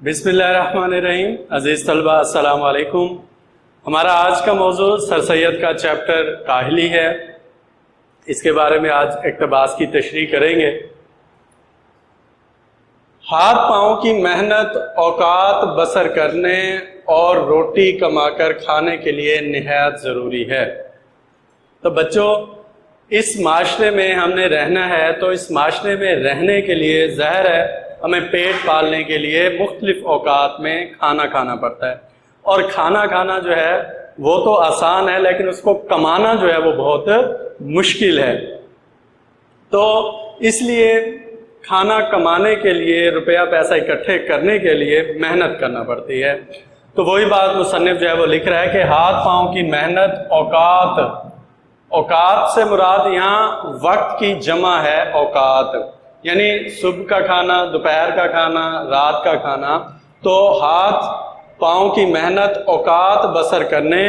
بسم اللہ الرحمن الرحیم. عزیز طلبہ السلام علیکم. ہمارا آج کا موضوع سر سید کا چیپٹر کاہلی ہے. اس کے بارے میں آج اقتباس کی تشریح کریں گے. ہاتھ پاؤں کی محنت اوقات بسر کرنے اور روٹی کما کر کھانے کے لیے نہایت ضروری ہے. تو بچوں، اس معاشرے میں ہم نے رہنا ہے تو اس معاشرے میں رہنے کے لیے ظاہر ہے ہمیں پیٹ پالنے کے لیے مختلف اوقات میں کھانا کھانا پڑتا ہے. اور کھانا کھانا جو ہے وہ تو آسان ہے، لیکن اس کو کمانا جو ہے وہ بہت مشکل ہے. تو اس لیے کھانا کمانے کے لیے، روپیہ پیسہ اکٹھے کرنے کے لیے محنت کرنا پڑتی ہے. تو وہی بات مصنف جو ہے وہ لکھ رہا ہے کہ ہاتھ پاؤں کی محنت اوقات سے مراد یہاں وقت کی جمع ہے. اوقات یعنی صبح کا کھانا، دوپہر کا کھانا، رات کا کھانا. تو ہاتھ پاؤں کی محنت اوقات بسر کرنے،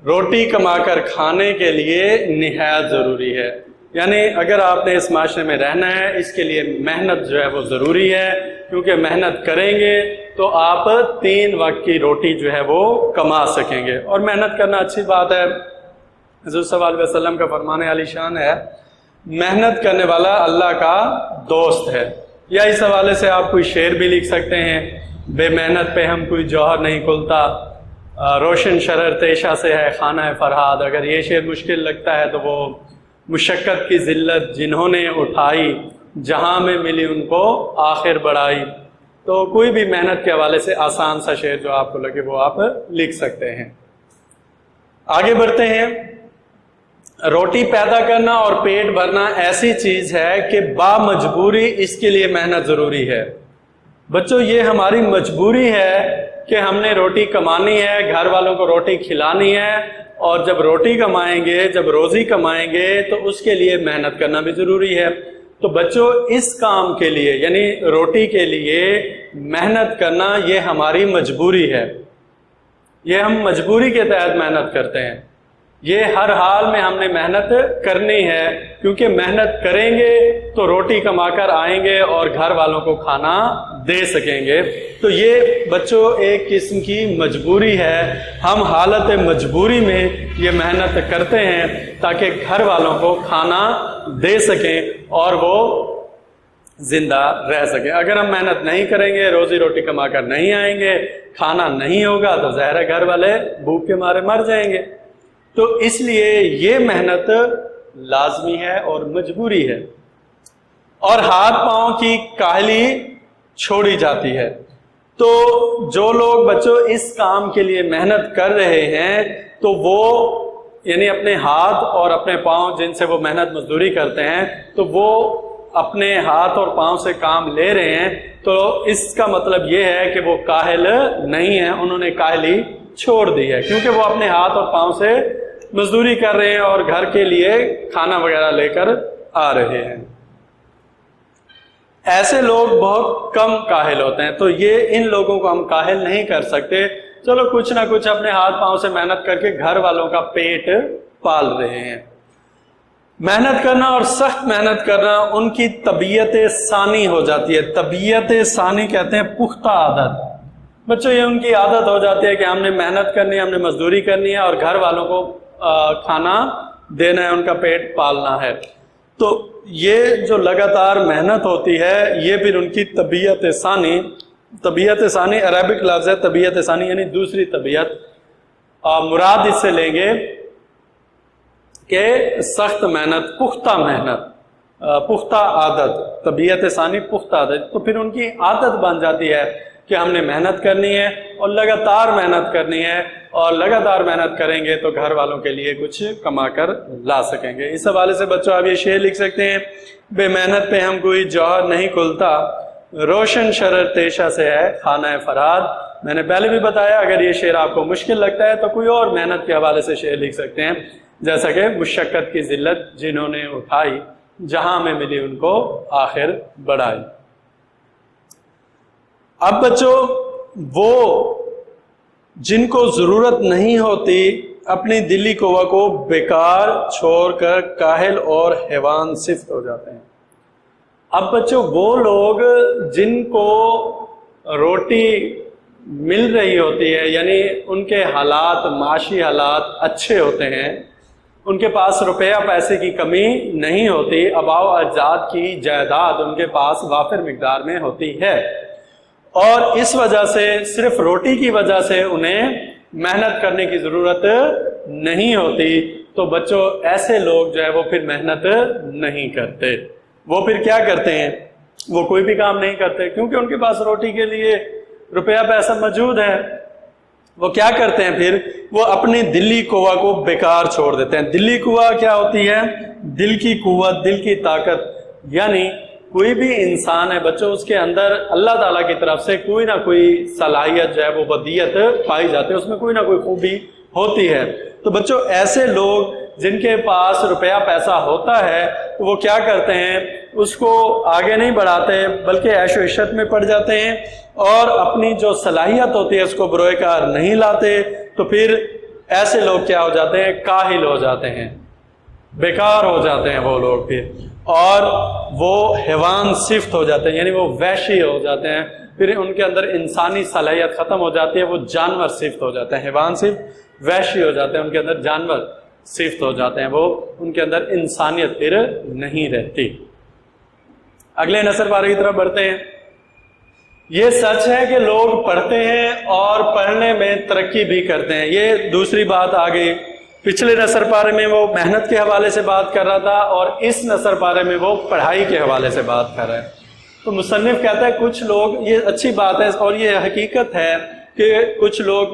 روٹی کما کر کھانے کے لیے نہایت ضروری ہے. یعنی اگر آپ نے اس معاشرے میں رہنا ہے، اس کے لیے محنت جو ہے وہ ضروری ہے، کیونکہ محنت کریں گے تو آپ 3 وقت کی روٹی جو ہے وہ کما سکیں گے. اور محنت کرنا اچھی بات ہے. حضور صلی اللہ علیہ وسلم کا فرمان عالی شان ہے، محنت کرنے والا اللہ کا دوست ہے. یا اس حوالے سے آپ کوئی شعر بھی لکھ سکتے ہیں، بے محنت پہ ہم کوئی جوہر نہیں کھلتا، روشن شرر تیشہ سے ہے خانہ فرہاد. اگر یہ شعر مشکل لگتا ہے تو وہ مشقت کی ذلت جنہوں نے اٹھائی، جہاں میں ملی ان کو آخر بڑائی. تو کوئی بھی محنت کے حوالے سے آسان سا شعر جو آپ کو لگے وہ آپ لکھ سکتے ہیں. آگے بڑھتے ہیں. روٹی پیدا کرنا اور پیٹ بھرنا ایسی چیز ہے کہ با مجبوری اس کے لیے محنت ضروری ہے. بچوں، یہ ہماری مجبوری ہے کہ ہم نے روٹی کمانی ہے، گھر والوں کو روٹی کھلانی ہے. اور جب روٹی کمائیں گے، جب روزی کمائیں گے تو اس کے لیے محنت کرنا بھی ضروری ہے. تو بچوں، اس کام کے لیے یعنی روٹی کے لیے محنت کرنا یہ ہماری مجبوری ہے. یہ ہم مجبوری کے تحت محنت کرتے ہیں. یہ ہر حال میں ہم نے محنت کرنی ہے، کیونکہ محنت کریں گے تو روٹی کما کر آئیں گے اور گھر والوں کو کھانا دے سکیں گے. تو یہ بچوں ایک قسم کی مجبوری ہے. ہم حالت مجبوری میں یہ محنت کرتے ہیں تاکہ گھر والوں کو کھانا دے سکیں اور وہ زندہ رہ سکیں. اگر ہم محنت نہیں کریں گے، روزی روٹی کما کر نہیں آئیں گے، کھانا نہیں ہوگا تو ظاہر ہے گھر والے بھوک کے مارے مر جائیں گے. تو اس لیے یہ محنت لازمی ہے اور مجبوری ہے. اور ہاتھ پاؤں کی کاہلی چھوڑی جاتی ہے. تو جو لوگ بچوں اس کام کے لیے محنت کر رہے ہیں تو وہ یعنی اپنے ہاتھ اور اپنے پاؤں جن سے وہ محنت مزدوری کرتے ہیں تو وہ اپنے ہاتھ اور پاؤں سے کام لے رہے ہیں. تو اس کا مطلب یہ ہے کہ وہ کاہل نہیں ہیں، انہوں نے کاہلی چھوڑ دی ہے، کیونکہ وہ اپنے ہاتھ اور پاؤں سے مزدوری کر رہے ہیں اور گھر کے لیے کھانا وغیرہ لے کر آ رہے ہیں. ایسے لوگ بہت کم کاہل ہوتے ہیں. تو یہ ان لوگوں کو ہم کاہل نہیں کر سکتے. چلو کچھ نہ کچھ اپنے ہاتھ پاؤں سے محنت کر کے گھر والوں کا پیٹ پال رہے ہیں. محنت کرنا اور سخت محنت کرنا ان کی طبیعت ثانی ہو جاتی ہے. طبیعت ثانی کہتے ہیں پختہ عادت. بچوں، یہ ان کی عادت ہو جاتی ہے کہ ہم نے محنت کرنی ہے، ہم نے مزدوری کرنی ہے اور گھر والوں کو کھانا دینا ہے، ان کا پیٹ پالنا ہے. تو یہ جو لگاتار محنت ہوتی ہے یہ پھر ان کی طبیعت ثانی عربک لفظ ہے. طبیعت ثانی یعنی دوسری طبیعت. مراد اس سے لیں گے کہ سخت محنت، پختہ عادت. طبیعت ثانی پختہ عادت. تو پھر ان کی عادت بن جاتی ہے کہ ہم نے محنت کرنی ہے اور لگاتار محنت کرنی ہے، اور لگاتار محنت کریں گے تو گھر والوں کے لیے کچھ کما کر لا سکیں گے. اس حوالے سے بچوں آپ یہ شعر لکھ سکتے ہیں، بے محنت پہ ہم کوئی جوہر نہیں کھلتا، روشن شرر تیشہ سے ہے خانہ فرہاد. میں نے پہلے بھی بتایا اگر یہ شعر آپ کو مشکل لگتا ہے تو کوئی اور محنت کے حوالے سے شعر لکھ سکتے ہیں، جیسا کہ مشقت کی ذلت جنہوں نے اٹھائی، جہاں میں ملی ان کو آخر بڑھائی. اب بچوں، وہ جن کو ضرورت نہیں ہوتی اپنی دلی قوہ کو بیکار چھوڑ کر کاہل اور حیوان صفت ہو جاتے ہیں. اب بچوں، وہ لوگ جن کو روٹی مل رہی ہوتی ہے، یعنی ان کے حالات، معاشی حالات اچھے ہوتے ہیں، ان کے پاس روپیہ پیسے کی کمی نہیں ہوتی، آباء و اجداد کی جائیداد ان کے پاس وافر مقدار میں ہوتی ہے، اور اس وجہ سے صرف روٹی کی وجہ سے انہیں محنت کرنے کی ضرورت نہیں ہوتی، تو بچوں ایسے لوگ جو ہے وہ پھر محنت نہیں کرتے، وہ پھر کیا کرتے ہیں؟ وہ کوئی بھی کام نہیں کرتے، کیونکہ ان کے پاس روٹی کے لیے روپیہ پیسہ موجود ہے۔ وہ کیا کرتے ہیں پھر؟ وہ اپنی دلی قوہ کو بیکار چھوڑ دیتے ہیں۔ دلی قوہ کیا ہوتی ہے؟ دل کی قوت، دل کی طاقت، یعنی کوئی بھی انسان ہے بچوں، اس کے اندر اللہ تعالیٰ کی طرف سے کوئی نہ کوئی صلاحیت جو ہے وہ بدیت پائی جاتی ہے، اس میں کوئی نہ کوئی خوبی ہوتی ہے۔ تو بچوں ایسے لوگ جن کے پاس روپیہ پیسہ ہوتا ہے وہ کیا کرتے ہیں؟ اس کو آگے نہیں بڑھاتے بلکہ عیش و عشرت میں پڑ جاتے ہیں، اور اپنی جو صلاحیت ہوتی ہے اس کو بروئے کار نہیں لاتے، تو پھر ایسے لوگ کیا ہو جاتے ہیں؟ کاہل ہو جاتے ہیں، بیکار ہو جاتے ہیں وہ لوگ پھر، اور وہ حیوان صفت ہو جاتے ہیں، یعنی وہ وحشی ہو جاتے ہیں، پھر ان کے اندر انسانی صلاحیت ختم ہو جاتی ہے، وہ جانور صفت ہو جاتے ہیں، حیوان صفت وحشی ہو جاتے ہیں، ان کے اندر جانور صفت ہو جاتے ہیں، وہ ان کے اندر انسانیت پھر نہیں رہتی۔ اگلے نثر پارے کی طرف بڑھتے ہیں۔ یہ سچ ہے کہ لوگ پڑھتے ہیں اور پڑھنے میں ترقی بھی کرتے ہیں، یہ دوسری بات آ گئی۔ پچھلے نثر پارے میں وہ محنت کے حوالے سے بات کر رہا تھا، اور اس نثر پارے میں وہ پڑھائی کے حوالے سے بات کر رہا ہے۔ تو مصنف کہتا ہے کچھ لوگ، یہ اچھی بات ہے اور یہ حقیقت ہے کہ کچھ لوگ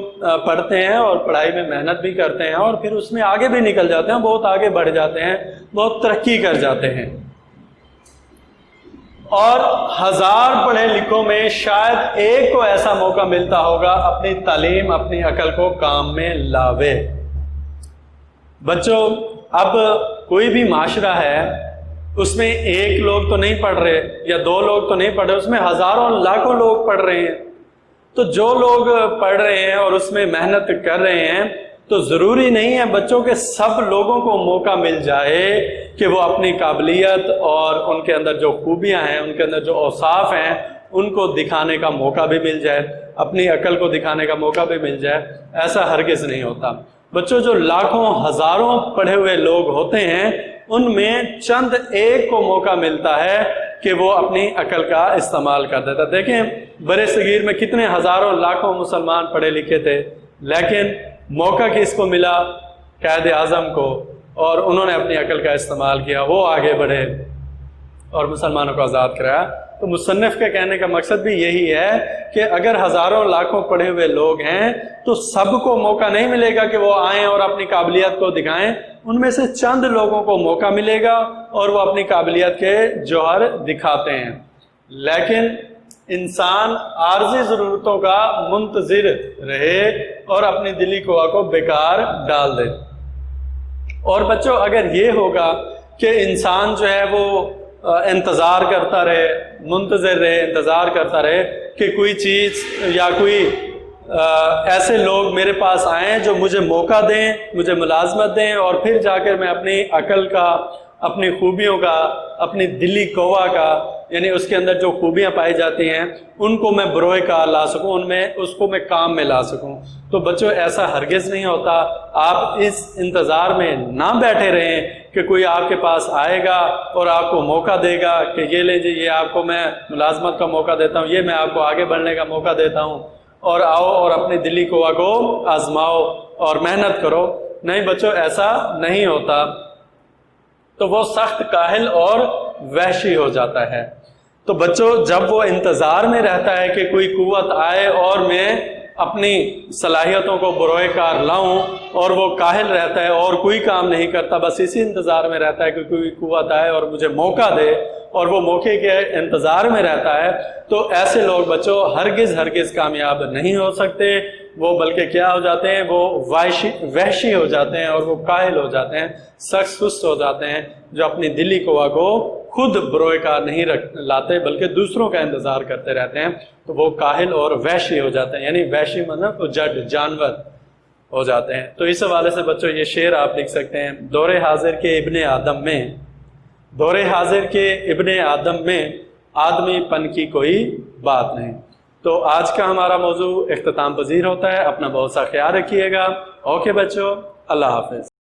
پڑھتے ہیں اور پڑھائی میں محنت بھی کرتے ہیں، اور پھر اس میں آگے بھی نکل جاتے ہیں، بہت آگے بڑھ جاتے ہیں، بہت ترقی کر جاتے ہیں، اور ہزار پڑھے لکھوں میں شاید ایک کو ایسا موقع ملتا ہوگا اپنی تعلیم، اپنی عقل کو کام میں لاوے۔ بچوں اب کوئی بھی معاشرہ ہے، اس میں ایک لوگ تو نہیں پڑھ رہے یا دو لوگ تو نہیں پڑھ رہے، اس میں ہزاروں لاکھوں لوگ پڑھ رہے ہیں۔ تو جو لوگ پڑھ رہے ہیں اور اس میں محنت کر رہے ہیں، تو ضروری نہیں ہے بچوں کے سب لوگوں کو موقع مل جائے کہ وہ اپنی قابلیت اور ان کے اندر جو خوبیاں ہیں، ان کے اندر جو اوصاف ہیں، ان کو دکھانے کا موقع بھی مل جائے، اپنی عقل کو دکھانے کا موقع بھی مل جائے، ایسا ہرگز نہیں ہوتا۔ بچوں جو لاکھوں ہزاروں پڑھے ہوئے لوگ ہوتے ہیں، ان میں چند ایک کو موقع ملتا ہے کہ وہ اپنی عقل کا استعمال کر دیتا۔ دیکھیں برے صغیر میں کتنے ہزاروں لاکھوں مسلمان پڑھے لکھے تھے، لیکن موقع کس کو ملا؟ قائد اعظم کو، اور انہوں نے اپنی عقل کا استعمال کیا، وہ آگے بڑھے اور مسلمانوں کو آزاد کرایا۔ تو مصنف کے کہنے کا مقصد بھی یہی ہے کہ اگر ہزاروں لاکھوں پڑھے ہوئے لوگ ہیں تو سب کو موقع نہیں ملے گا کہ وہ آئیں اور اپنی قابلیت کو دکھائیں، ان میں سے چند لوگوں کو موقع ملے گا اور وہ اپنی قابلیت کے جوہر دکھاتے ہیں۔ لیکن انسان عارضی ضرورتوں کا منتظر رہے اور اپنی دلی قوہ کو بیکار ڈال دے۔ اور بچوں اگر یہ ہوگا کہ انسان جو ہے وہ انتظار کرتا رہے، منتظر رہے، انتظار کرتا رہے کہ کوئی چیز یا کوئی ایسے لوگ میرے پاس آئیں جو مجھے موقع دیں، مجھے ملازمت دیں، اور پھر جا کر میں اپنی عقل کا، اپنی خوبیوں کا، اپنی دلی قوہ کا، یعنی اس کے اندر جو خوبیاں پائی جاتی ہیں ان کو میں بروئے کار لا سکوں، ان میں اس کو میں کام میں لا سکوں۔ تو بچوں ایسا ہرگز نہیں ہوتا۔ آپ اس انتظار میں نہ بیٹھے رہیں کہ کوئی آپ کے پاس آئے گا اور آپ کو موقع دے گا کہ یہ لیں جی، یہ آپ کو میں ملازمت کا موقع دیتا ہوں، یہ میں آپ کو آگے بڑھنے کا موقع دیتا ہوں، اور آؤ اور اپنی دلی قوہ کو آزماؤ اور محنت کرو۔ نہیں بچوں ایسا نہیں ہوتا، تو وہ سخت کاہل اور وحشی ہو جاتا ہے۔ تو بچوں جب وہ انتظار میں رہتا ہے کہ کوئی قوت آئے اور میں اپنی صلاحیتوں کو بروئے کار لاؤں، اور وہ کاہل رہتا ہے اور کوئی کام نہیں کرتا، بس اسی انتظار میں رہتا ہے کہ کوئی قوت آئے اور مجھے موقع دے، اور وہ موقع کے انتظار میں رہتا ہے، تو ایسے لوگ بچوں ہرگز کامیاب نہیں ہو سکتے۔ وہ بلکہ کیا ہو جاتے ہیں؟ وہ وحشی ہو جاتے ہیں، اور وہ کاہل ہو جاتے ہیں، سخت سست ہو جاتے ہیں، جو اپنی دلی قوہ کو خود بروئے کار نہیں لاتے بلکہ دوسروں کا انتظار کرتے رہتے ہیں، تو وہ کاہل اور وحشی ہو جاتے ہیں، یعنی وحشی مطلب جڈ، جانور ہو جاتے ہیں۔ تو اس حوالے سے بچوں یہ شعر آپ لکھ سکتے ہیں: دور حاضر کے ابن آدم میں، دور حاضر کے ابن آدم میں آدمی پن کی کوئی بات نہیں۔ تو آج کا ہمارا موضوع اختتام پذیر ہوتا ہے. اپنا بہت سا خیال رکھیے گا. اوکے بچوں, اللہ حافظ.